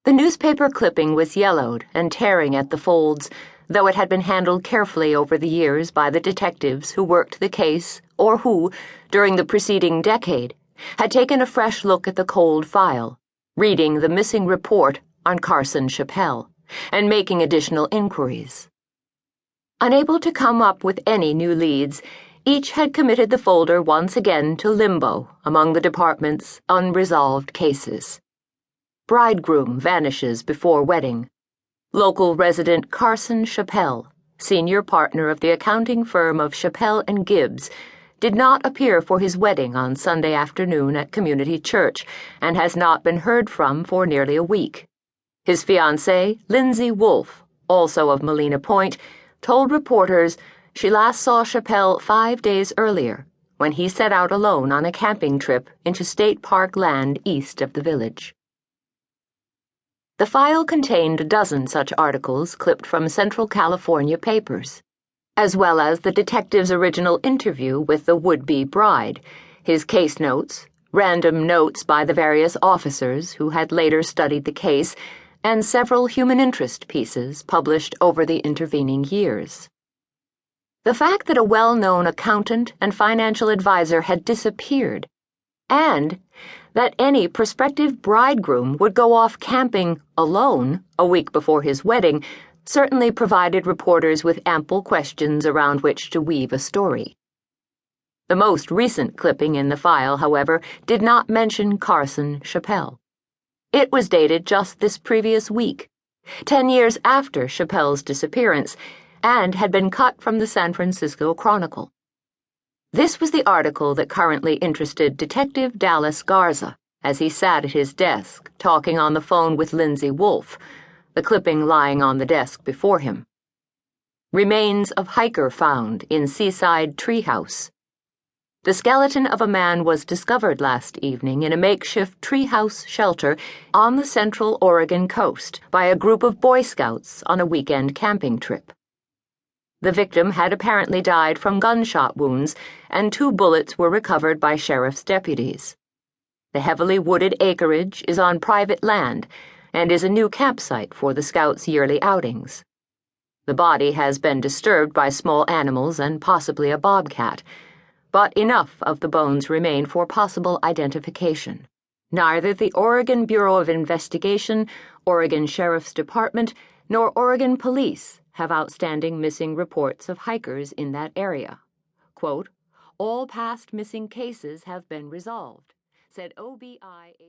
The newspaper clipping was yellowed and tearing at the folds, though it had been handled carefully over the years by the detectives who worked the case or who, during the preceding decade, had taken a fresh look at the cold file, reading the missing report on Carson Chappell, and making additional inquiries. Unable to come up with any new leads, each had committed the folder once again to limbo among the department's unresolved cases. Bridegroom vanishes before wedding. Local resident Carson Chappell, senior partner of the accounting firm of Chappell and Gibbs, did not appear for his wedding on Sunday afternoon at Community Church and has not been heard from for nearly a week. His fiancée, Lindsay Wolfe, also of Molena Point, told reporters she last saw Chappell 5 days earlier, when he set out alone on a camping trip into state park land east of the village. The file contained a dozen such articles clipped from Central California papers, as well as the detective's original interview with the would-be bride, his case notes, random notes by the various officers who had later studied the case, and several human interest pieces published over the intervening years. The fact that a well-known accountant and financial advisor had disappeared, and that any prospective bridegroom would go off camping alone a week before his wedding, certainly provided reporters with ample questions around which to weave a story. The most recent clipping in the file, however, did not mention Carson Chappell. It was dated just this previous week, 10 years after Chappell's disappearance, and had been cut from the San Francisco Chronicle. This was the article that currently interested Detective Dallas Garza as he sat at his desk talking on the phone with Lindsay Wolfe, the clipping lying on the desk before him. Remains of hiker found in seaside treehouse. The skeleton of a man was discovered last evening in a makeshift treehouse shelter on the central Oregon coast by a group of Boy Scouts on a weekend camping trip. The victim had apparently died from gunshot wounds, and 2 bullets were recovered by sheriff's deputies. The heavily wooded acreage is on private land and is a new campsite for the Scouts' yearly outings. The body has been disturbed by small animals and possibly a bobcat, but enough of the bones remain for possible identification. Neither the Oregon Bureau of Investigation, Oregon Sheriff's Department, nor Oregon Police have outstanding missing reports of hikers in that area. Quote, "All past missing cases have been resolved," said OBI